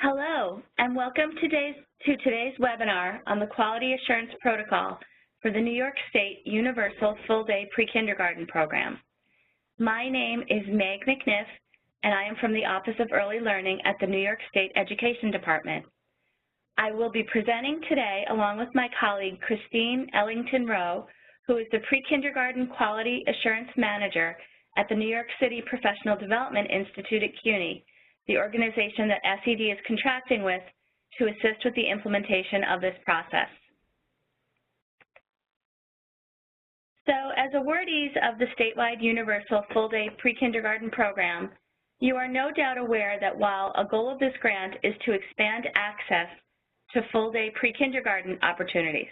Hello, and welcome to today's webinar on the Quality Assurance Protocol for the New York State Universal Full-Day Pre-Kindergarten Program. My name is Meg McNiff, and I am from the Office of Early Learning at the New York State Education Department. I will be presenting today along with my colleague Christine Ellington-Rowe, who is the Pre-Kindergarten Quality Assurance Manager at the New York City Professional Development Institute at CUNY, the organization that SED is contracting with to assist with the implementation of this process. So as awardees of the statewide universal full-day pre-kindergarten program, you are no doubt aware that while a goal of this grant is to expand access to full-day pre-kindergarten opportunities.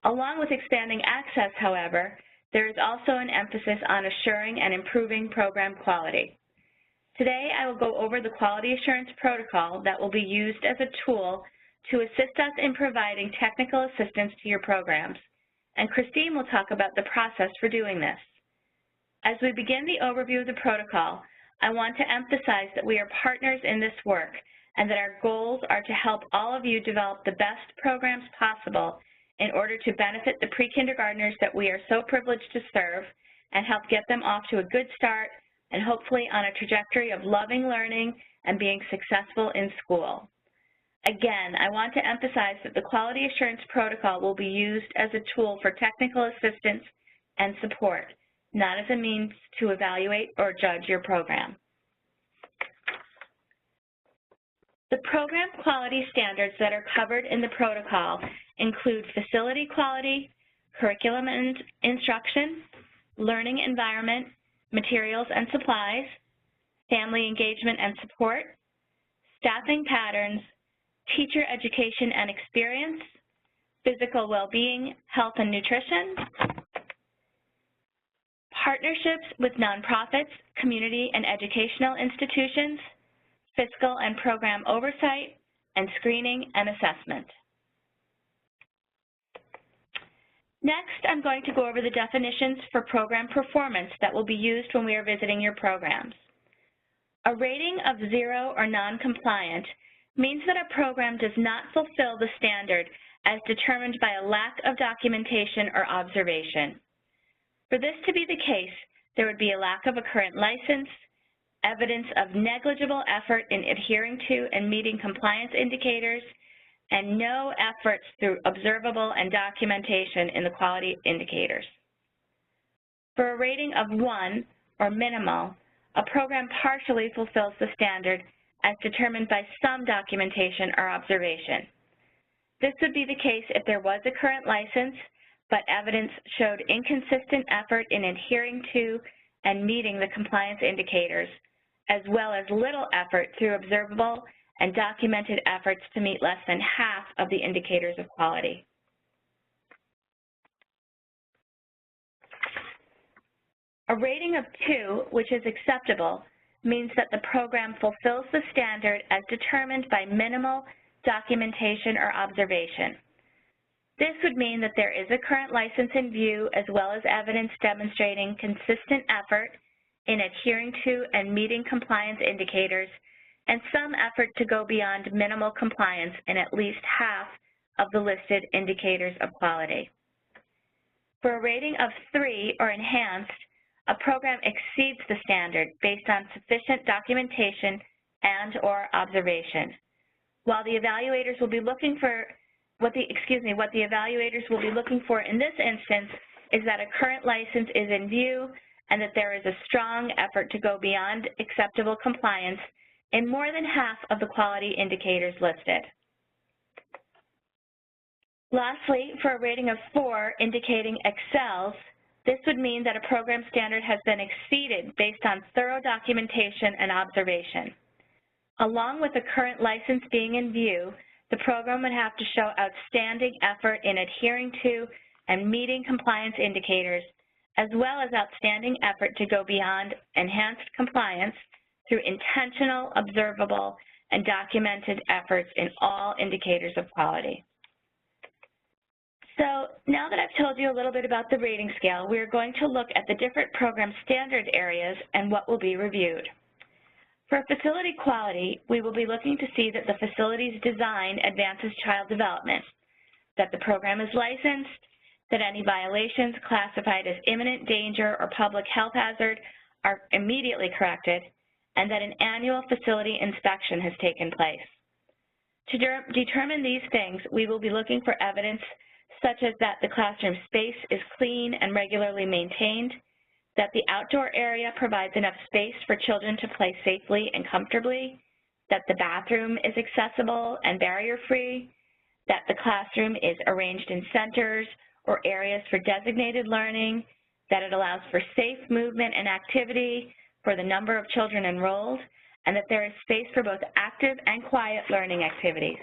Along with expanding access, however, there is also an emphasis on assuring and improving program quality. Today, I will go over the quality assurance protocol that will be used as a tool to assist us in providing technical assistance to your programs, and Christine will talk about the process for doing this. As we begin the overview of the protocol, I want to emphasize that we are partners in this work and that our goals are to help all of you develop the best programs possible in order to benefit the pre-kindergartners that we are so privileged to serve and help get them off to a good start and hopefully on a trajectory of loving learning and being successful in school. Again, I want to emphasize that the Quality Assurance Protocol will be used as a tool for technical assistance and support, not as a means to evaluate or judge your program. The program quality standards that are covered in the protocol include facility quality, curriculum and instruction, learning environment, materials and supplies, family engagement and support, staffing patterns, teacher education and experience, physical well-being, health and nutrition, partnerships with nonprofits, community and educational institutions, fiscal and program oversight, and screening and assessment. Next, I'm going to go over the definitions for program performance that will be used when we are visiting your programs. A rating of 0 or non-compliant means that a program does not fulfill the standard as determined by a lack of documentation or observation. For this to be the case, there would be a lack of a current license, evidence of negligible effort in adhering to and meeting compliance indicators, and no efforts through observable and documentation in the quality indicators. For a rating of 1 or minimal, a program partially fulfills the standard as determined by some documentation or observation. This would be the case if there was a current license, but evidence showed inconsistent effort in adhering to and meeting the compliance indicators, as well as little effort through observable and documented efforts to meet less than half of the indicators of quality. A rating of 2, which is acceptable, means that the program fulfills the standard as determined by minimal documentation or observation. This would mean that there is a current license in view as well as evidence demonstrating consistent effort in adhering to and meeting compliance indicators and some effort to go beyond minimal compliance in at least half of the listed indicators of quality. For a rating of 3 or enhanced, a program exceeds the standard based on sufficient documentation and or observation. While the evaluators will be looking for, what the evaluators will be looking for in this instance is that a current license is in view and that there is a strong effort to go beyond acceptable compliance in more than half of the quality indicators listed. Lastly, for a rating of 4 indicating excels, this would mean that a program standard has been exceeded based on thorough documentation and observation. Along with the current license being in view, the program would have to show outstanding effort in adhering to and meeting compliance indicators, as well as outstanding effort to go beyond enhanced compliance through intentional, observable, and documented efforts in all indicators of quality. So now that I've told you a little bit about the rating scale, we're going to look at the different program standard areas and what will be reviewed. For facility quality, we will be looking to see that the facility's design advances child development, that the program is licensed, that any violations classified as imminent danger or public health hazard are immediately corrected, and that an annual facility inspection has taken place. To determine these things, we will be looking for evidence such as that the classroom space is clean and regularly maintained, that the outdoor area provides enough space for children to play safely and comfortably, that the bathroom is accessible and barrier-free, that the classroom is arranged in centers or areas for designated learning, that it allows for safe movement and activity for the number of children enrolled, and that there is space for both active and quiet learning activities.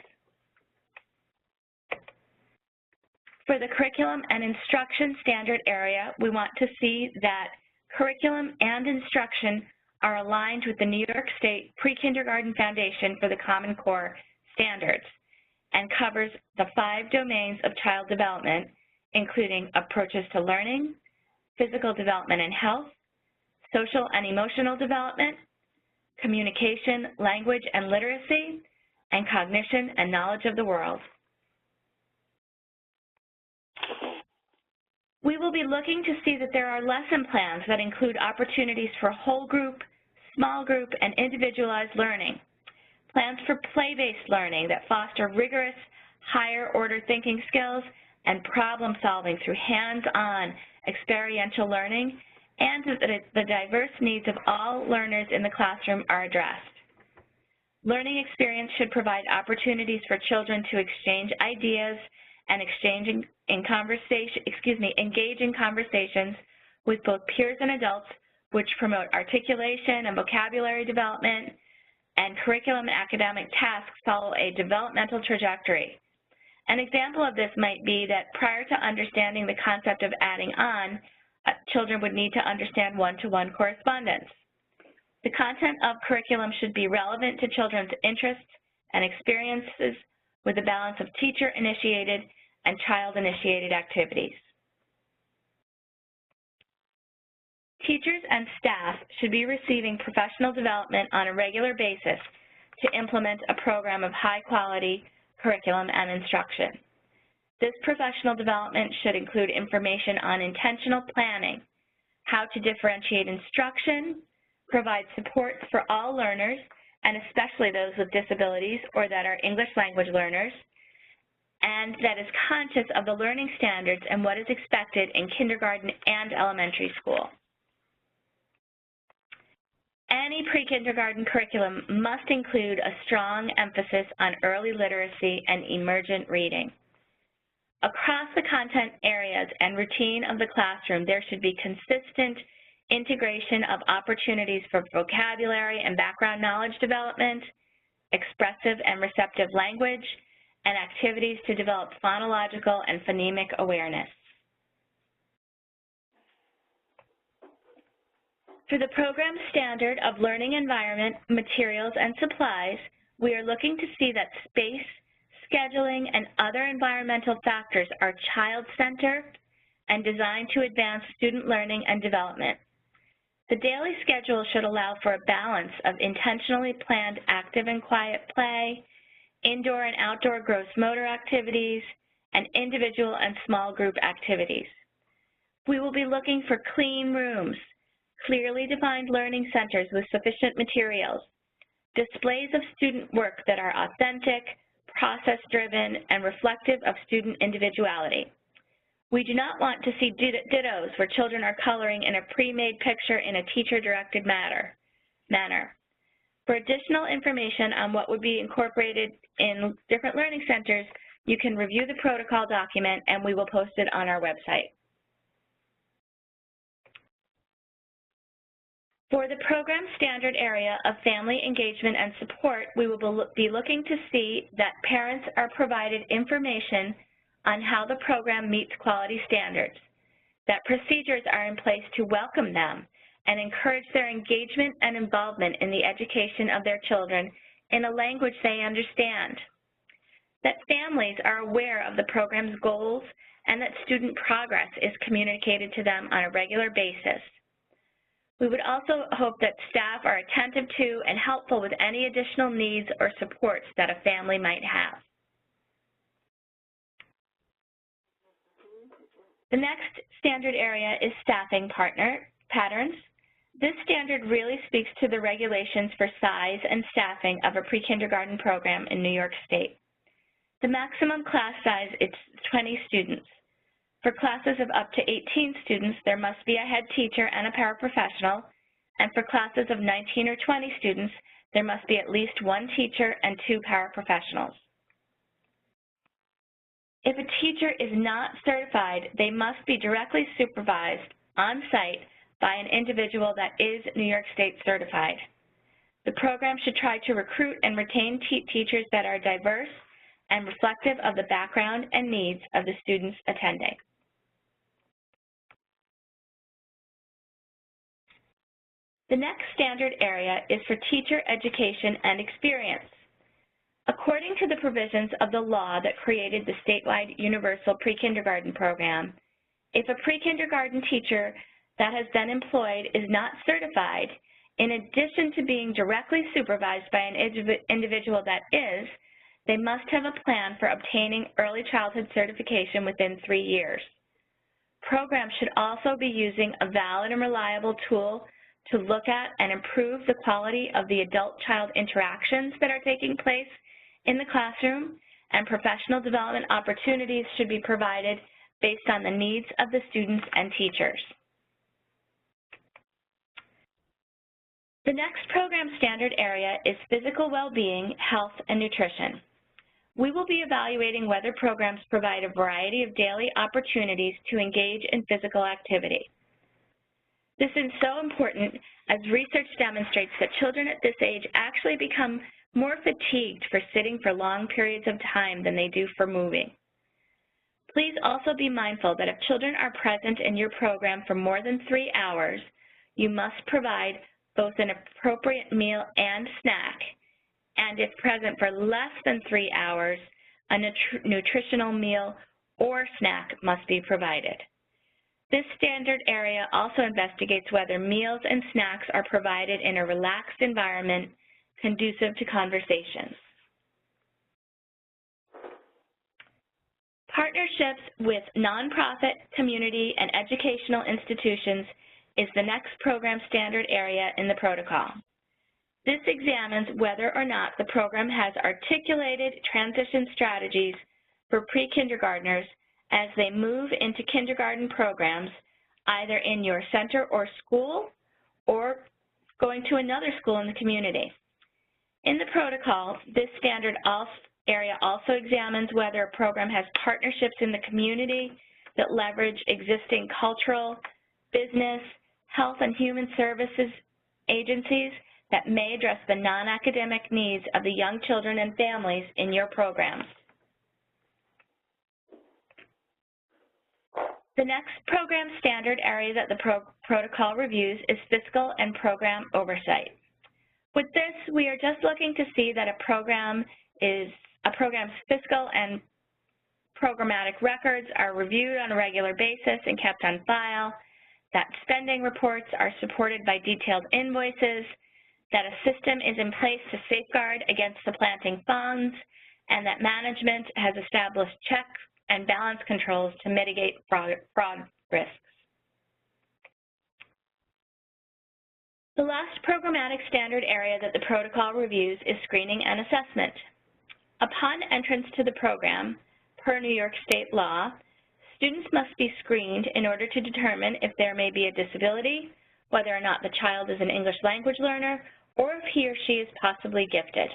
For the curriculum and instruction standard area, we want to see that curriculum and instruction are aligned with the New York State Pre-Kindergarten Foundation for the Common Core standards and covers the 5 domains of child development, including approaches to learning, physical development and health, social and emotional development, communication, language and literacy, and cognition and knowledge of the world. We will be looking to see that there are lesson plans that include opportunities for whole group, small group, and individualized learning, plans for play-based learning that foster rigorous, higher-order thinking skills and problem-solving through hands-on experiential learning, and that the diverse needs of all learners in the classroom are addressed. Learning experience should provide opportunities for children to exchange ideas and engage in conversations with both peers and adults, which promote articulation and vocabulary development, and curriculum and academic tasks follow a developmental trajectory. An example of this might be that prior to understanding the concept of adding on, children would need to understand one-to-one correspondence. The content of curriculum should be relevant to children's interests and experiences with a balance of teacher-initiated and child-initiated activities. Teachers and staff should be receiving professional development on a regular basis to implement a program of high-quality curriculum and instruction. This professional development should include information on intentional planning, how to differentiate instruction, provide support for all learners, and especially those with disabilities or that are English language learners, and that is conscious of the learning standards and what is expected in kindergarten and elementary school. Any pre-kindergarten curriculum must include a strong emphasis on early literacy and emergent reading. Across the content areas and routine of the classroom, there should be consistent integration of opportunities for vocabulary and background knowledge development, expressive and receptive language, and activities to develop phonological and phonemic awareness. For the program standard of learning environment, materials, and supplies, we are looking to see that space, scheduling, and other environmental factors are child-centered and designed to advance student learning and development. The daily schedule should allow for a balance of intentionally planned active and quiet play, indoor and outdoor gross motor activities, and individual and small group activities. We will be looking for clean rooms, clearly defined learning centers with sufficient materials, displays of student work that are authentic, process-driven, and reflective of student individuality. We do not want to see dittos where children are coloring in a pre-made picture in a teacher-directed manner. For additional information on what would be incorporated in different learning centers, you can review the protocol document and we will post it on our website. For the program standard area of family engagement and support, we will be looking to see that parents are provided information on how the program meets quality standards, that procedures are in place to welcome them and encourage their engagement and involvement in the education of their children in a language they understand, that families are aware of the program's goals and that student progress is communicated to them on a regular basis. We would also hope that staff are attentive to and helpful with any additional needs or supports that a family might have. The next standard area is staffing patterns. This standard really speaks to the regulations for size and staffing of a pre-kindergarten program in New York State. The maximum class size is 20 students. For classes of up to 18 students, there must be a head teacher and a paraprofessional, and for classes of 19 or 20 students, there must be at least one teacher and 2 paraprofessionals. If a teacher is not certified, they must be directly supervised on-site by an individual that is New York State certified. The program should try to recruit and retain teachers that are diverse and reflective of the background and needs of the students attending. The next standard area is for teacher education and experience. According to the provisions of the law that created the statewide universal pre-kindergarten program, if a pre-kindergarten teacher that has been employed is not certified, in addition to being directly supervised by an individual that is, they must have a plan for obtaining early childhood certification within 3 years. Programs should also be using a valid and reliable tool to look at and improve the quality of the adult-child interactions that are taking place in the classroom, and professional development opportunities should be provided based on the needs of the students and teachers. The next program standard area is physical well-being, health, and nutrition. We will be evaluating whether programs provide a variety of daily opportunities to engage in physical activity. This is so important as research demonstrates that children at this age actually become more fatigued for sitting for long periods of time than they do for moving. Please also be mindful that if children are present in your program for more than 3 hours, you must provide both an appropriate meal and snack, and if present for less than 3 hours, a nutritional meal or snack must be provided. This standard area also investigates whether meals and snacks are provided in a relaxed environment conducive to conversations. Partnerships with nonprofit, community, and educational institutions is the next program standard area in the protocol. This examines whether or not the program has articulated transition strategies for pre-kindergartners as they move into kindergarten programs, either in your center or school, or going to another school in the community. In the protocol, this standard area also examines whether a program has partnerships in the community that leverage existing cultural, business, health and human services agencies that may address the non-academic needs of the young children and families in your programs. The next program standard area that the protocol reviews is fiscal and program oversight. With this, we are just looking to see that a program's fiscal and programmatic records are reviewed on a regular basis and kept on file, that spending reports are supported by detailed invoices, that a system is in place to safeguard against supplanting funds, and that management has established check and balance controls to mitigate fraud risks. The last programmatic standard area that the protocol reviews is screening and assessment. Upon entrance to the program, per New York State law, students must be screened in order to determine if there may be a disability, whether or not the child is an English language learner, or if he or she is possibly gifted.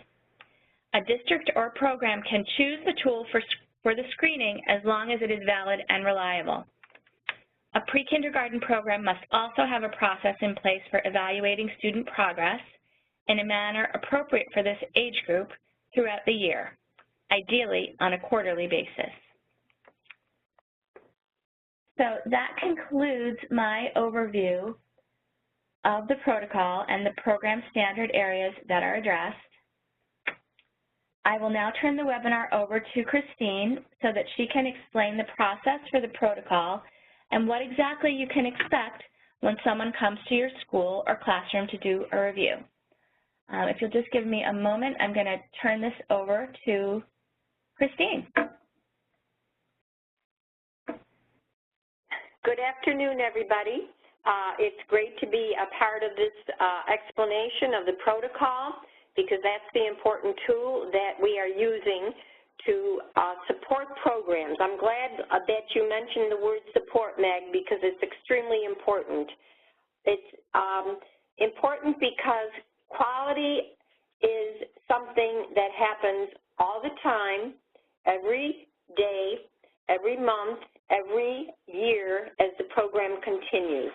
A district or program can choose the tool for the screening as long as it is valid and reliable. A pre-kindergarten program must also have a process in place for evaluating student progress in a manner appropriate for this age group throughout the year, ideally on a quarterly basis. So that concludes my overview of the protocol and the program standard areas that are addressed. I will now turn the webinar over to Christine so that she can explain the process for the protocol and what exactly you can expect when someone comes to your school or classroom to do a review. If you'll just give me a moment, I'm going to turn this over to Christine. Good afternoon, everybody. It's great to be a part of this explanation of the protocol, because that's the important tool that we are using to support programs. I'm glad that you mentioned the word support, Meg, because it's extremely important. It's important because quality is something that happens all the time, every day, every month, every year as the program continues.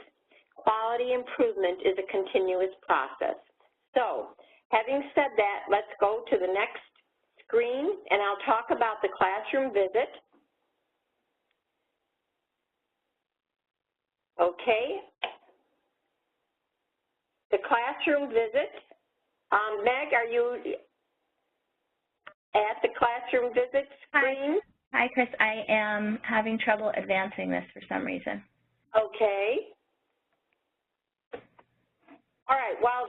Quality improvement is a continuous process. So, having said that, let's go to the next screen, and I'll talk about the classroom visit. Okay. The classroom visit. Meg, are you at the classroom visit screen? Hi, Chris. I am having trouble advancing this for some reason. Okay. All right, while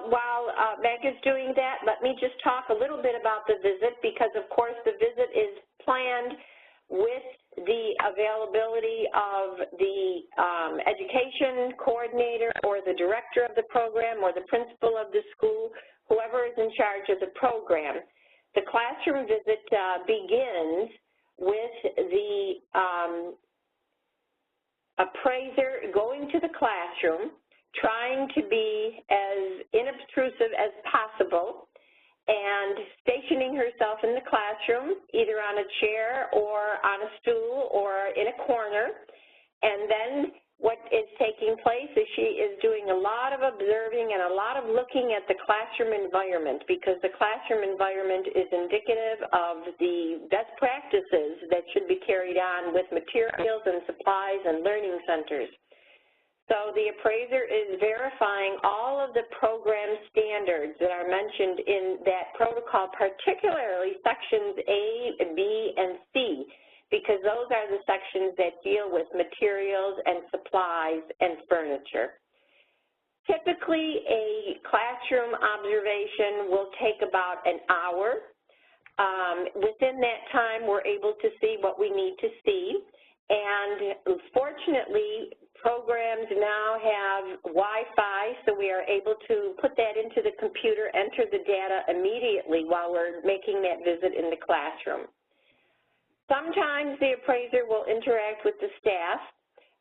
Meg is doing that, let me just talk a little bit about the visit, because of course the visit is planned with the availability of the education coordinator or the director of the program or the principal of the school, whoever is in charge of the program. The classroom visit begins with the appraiser going to the classroom, trying to be as inobtrusive as possible, and stationing herself in the classroom, either on a chair or on a stool or in a corner. And then what is taking place is she is doing a lot of observing and a lot of looking at the classroom environment, because the classroom environment is indicative of the best practices that should be carried on with materials and supplies and learning centers. So the appraiser is verifying all of the program standards that are mentioned in that protocol, particularly sections A, B, and C, because those are the sections that deal with materials and supplies and furniture. Typically, a classroom observation will take about an hour. Within that time, we're able to see what we need to see. And fortunately, programs now have Wi-Fi, so we are able to put that into the computer, enter the data immediately while we're making that visit in the classroom. Sometimes the appraiser will interact with the staff,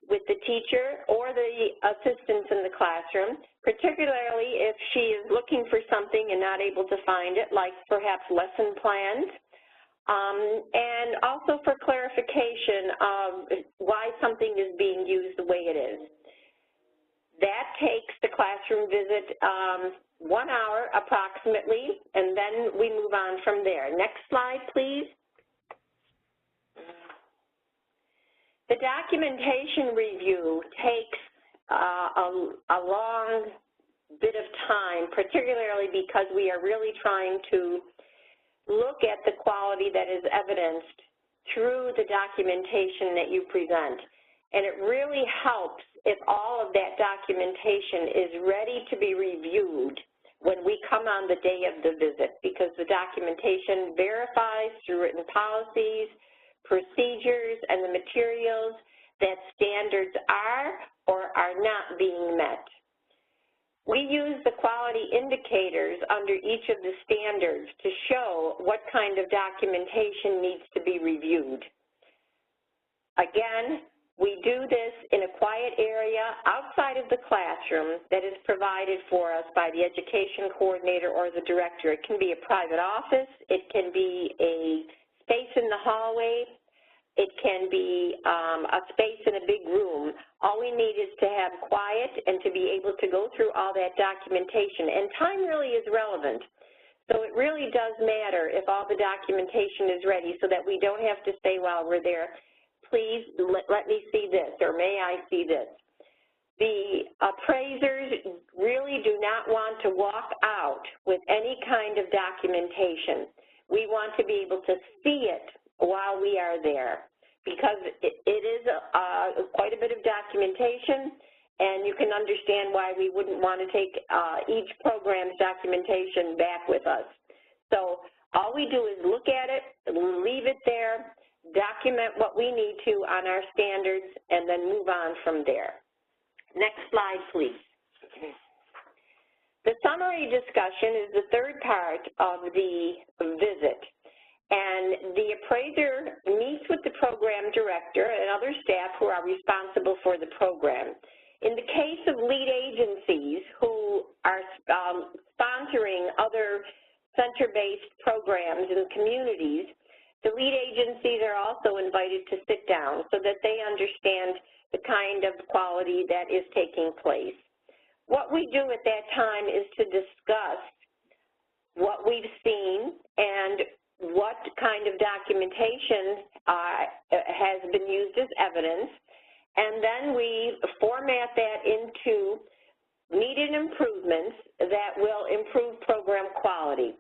with the teacher or the assistants in the classroom, particularly if she is looking for something and not able to find it, like perhaps lesson plans. And also for clarification of why something is being used the way it is. That takes the classroom visit 1 hour approximately, and then we move on from there. Next slide, please. The documentation review takes a long bit of time, particularly because we are really trying to look at the quality that is evidenced through the documentation that you present. And it really helps if all of that documentation is ready to be reviewed when we come on the day of the visit, because the documentation verifies through written policies, procedures, and the materials that standards are or are not being met. We use the quality indicators under each of the standards to show what kind of documentation needs to be reviewed. Again, we do this in a quiet area outside of the classroom that is provided for us by the education coordinator or the director. It can be a private office, it can be a space in the hallway, it can be a space in a big room. All we need is to have quiet and to be able to go through all that documentation. And time really is relevant. So it really does matter if all the documentation is ready, so that we don't have to say while we're there, please let me see this, or may I see this. The appraisers really do not want to walk out with any kind of documentation. We want to be able to see it while we are there, because it is quite a bit of documentation, and you can understand why we wouldn't want to take each program's documentation back with us. So all we do is look at it, leave it there, document what we need to on our standards, and then move on from there. Next slide, please. The summary discussion is the third part of the visit, and the appraiser meets with the program director and other staff who are responsible for the program. In the case of lead agencies who are sponsoring other center-based programs in communities, the lead agencies are also invited to sit down so that they understand the kind of quality that is taking place. What we do at that time is to discuss what we've seen and what kind of documentation has been used as evidence, and then we format that into needed improvements that will improve program quality.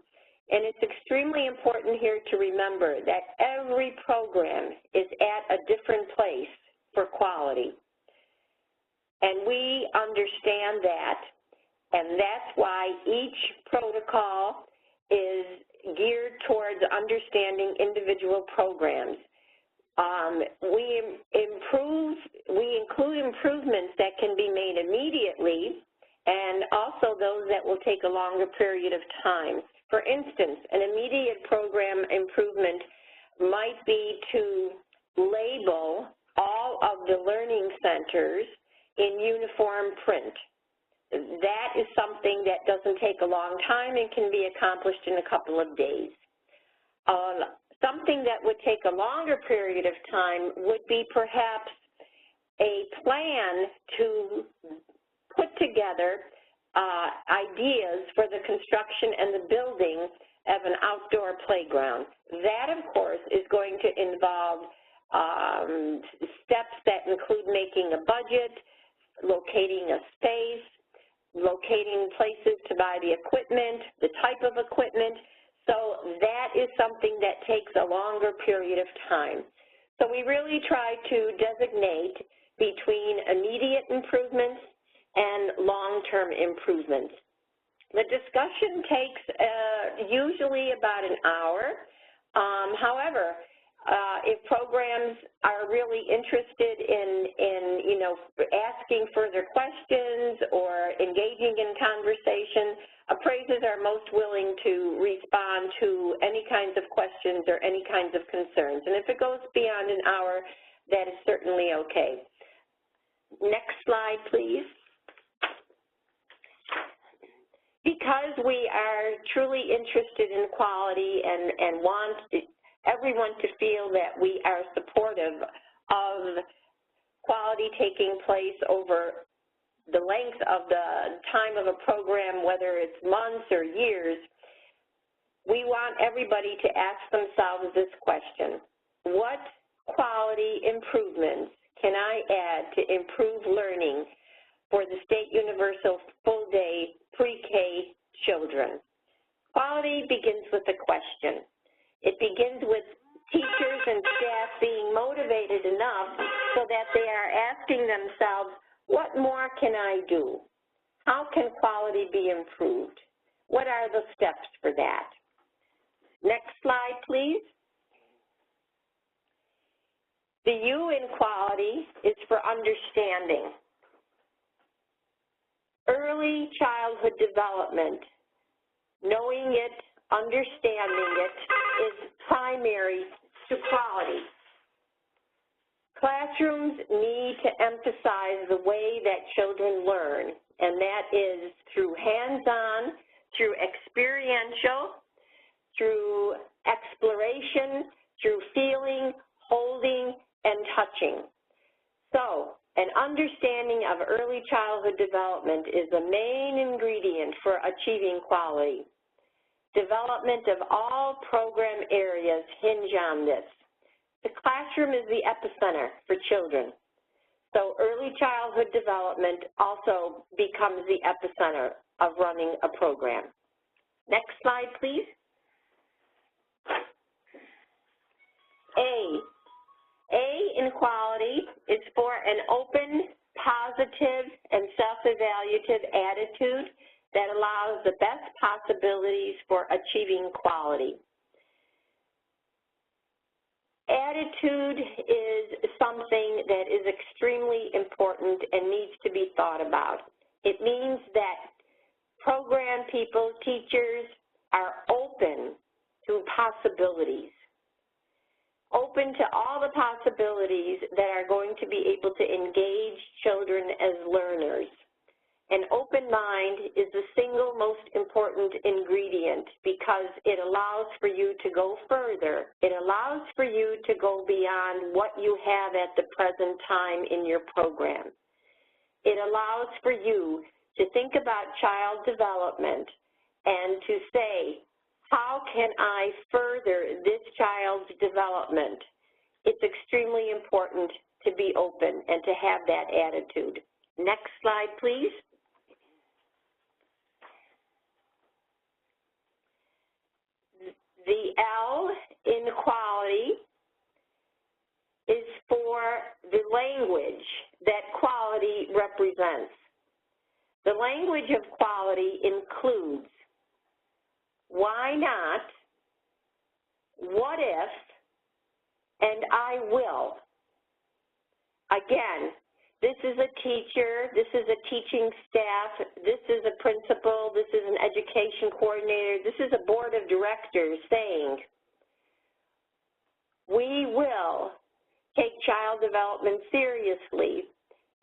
And it's extremely important here to remember that every program is at a different place for quality. And we understand that, and that's why each protocol is geared towards understanding individual programs. We include improvements that can be made immediately, and also those that will take a longer period of time. For instance, an immediate program improvement might be to label all of the learning centers in uniform print. That is something that doesn't take a long time and can be accomplished in a couple of days. Something that would take a longer period of time would be perhaps a plan to put together ideas for the construction and the building of an outdoor playground. That, of course, is going to involve steps that include making a budget, locating a space, locating places to buy the equipment, the type of equipment. So that is something that takes a longer period of time. So we really try to designate between immediate improvements and long-term improvements. The discussion takes usually about an hour. However, if programs are really interested in asking further questions or engaging in conversation, appraisers are most willing to respond to any kinds of questions or any kinds of concerns. And if it goes beyond an hour, that is certainly okay. Next slide, please. Because we are truly interested in quality and want everyone to feel that we are supportive of quality taking place over the length of the time of a program, whether it's months or years, we want everybody to ask themselves this question: what quality improvements can I add to improve learning for the State Universal Full Day Pre-K children? Quality begins with a question. It begins with teachers and staff being motivated enough so that they are asking themselves, what more can I do? How can quality be improved? What are the steps for that? Next slide, please. The U in quality is for understanding. Early childhood development, knowing it, understanding it, is primary to quality. Classrooms need to emphasize the way that children learn, and that is through hands-on, through experiential, through exploration, through feeling, holding, and touching. So, an understanding of early childhood development is the main ingredient for achieving quality. Development of all program areas hinge on this. The classroom is the epicenter for children. So early childhood development also becomes the epicenter of running a program. Next slide, please. A in quality is for an open, positive, and self-evaluative attitude that allows the best possibilities for achieving quality. Attitude is something that is extremely important and needs to be thought about. It means that program people, teachers, are open to possibilities, open to all the possibilities that are going to be able to engage children as learners. An open mind is the single most important ingredient because it allows for you to go further. It allows for you to go beyond what you have at the present time in your program. It allows for you to think about child development and to say, how can I further this child's development? It's extremely important to be open and to have that attitude. Next slide, please. The L in quality is for the language that quality represents. The language of quality includes why not, what if, and I will. Again, this is a teacher, this is a teaching staff, this is a principal, this is an education coordinator, this is a board of directors saying, we will take child development seriously,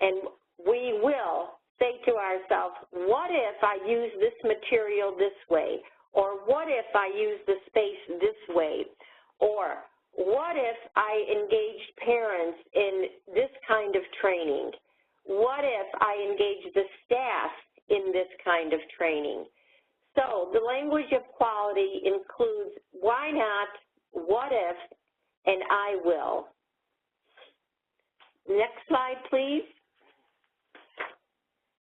and we will say to ourselves, what if I use this material this way? Or what if I use the space this way? Or what if I engaged parents in this kind of training? What if I engage the staff in this kind of training? So the language of quality includes why not, what if, and I will. Next slide, please.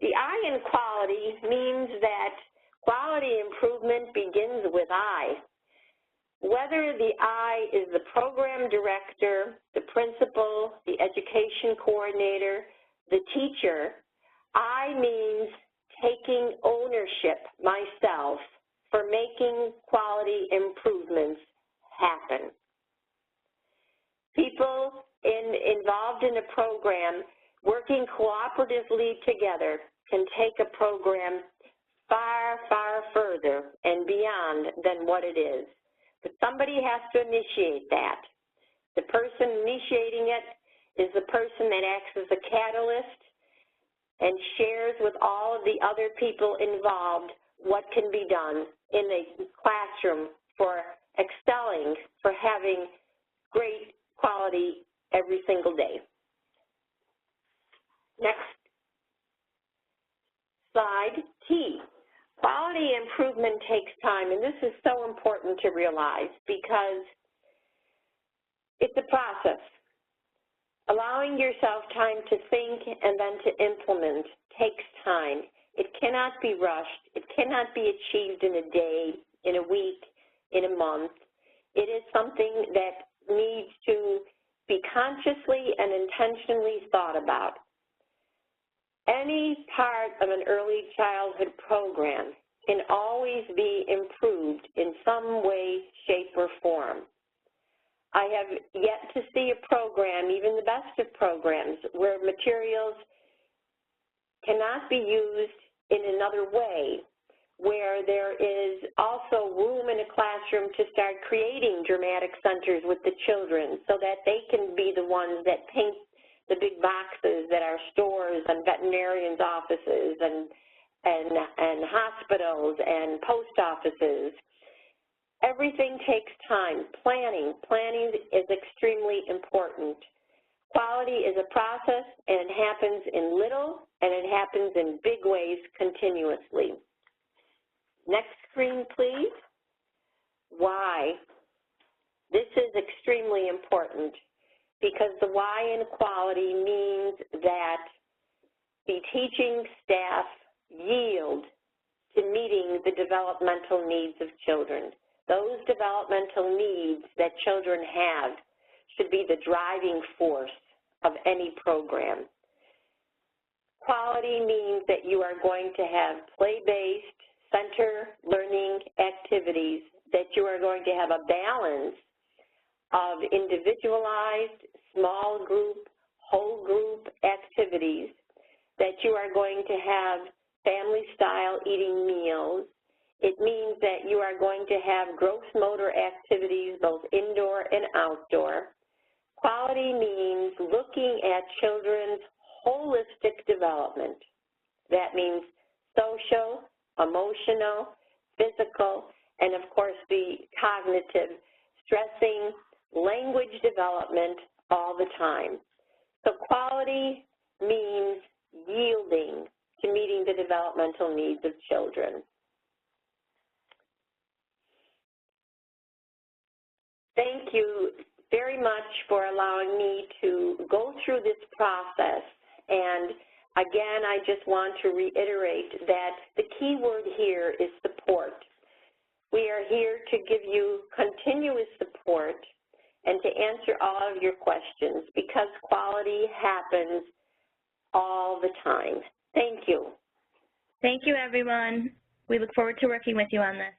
The I in quality means that quality improvement begins with I. Whether the I is the program director, the principal, the education coordinator, the teacher, I means taking ownership myself for making quality improvements happen. People involved in a program working cooperatively together can take a program far, far further and beyond than what it is. But somebody has to initiate that. The person initiating it is the person that acts as a catalyst and shares with all of the other people involved what can be done in a classroom for excelling, for having great quality every single day. Next slide, T. Quality improvement takes time, and this is so important to realize because it's a process. Allowing yourself time to think and then to implement takes time. It cannot be rushed. It cannot be achieved in a day, in a week, in a month. It is something that needs to be consciously and intentionally thought about. Any part of an early childhood program can always be improved in some way, shape, or form. I have yet to see a program, even the best of programs, where materials cannot be used in another way, where there is also room in a classroom to start creating dramatic centers with the children so that they can be the ones that paint the big boxes that are stores and veterinarians' offices and hospitals and post offices. Everything takes time. Planning is extremely important. Quality is a process, and it happens in little, and it happens in big ways continuously. Next screen, please. Why? This is extremely important because the why in quality means that the teaching staff yield to meeting the developmental needs of children. Those developmental needs that children have should be the driving force of any program. Quality means that you are going to have play-based, center learning activities, that you are going to have a balance of individualized, small group, whole group activities, that you are going to have family-style eating meals. It means that you are going to have gross motor activities, both indoor and outdoor. Quality means looking at children's holistic development. That means social, emotional, physical, and of course the cognitive, stressing language development all the time. So quality means yielding to meeting the developmental needs of children. Thank you very much for allowing me to go through this process. And again, I just want to reiterate that the key word here is support. We are here to give you continuous support and to answer all of your questions, because quality happens all the time. Thank you. Thank you, everyone. We look forward to working with you on this.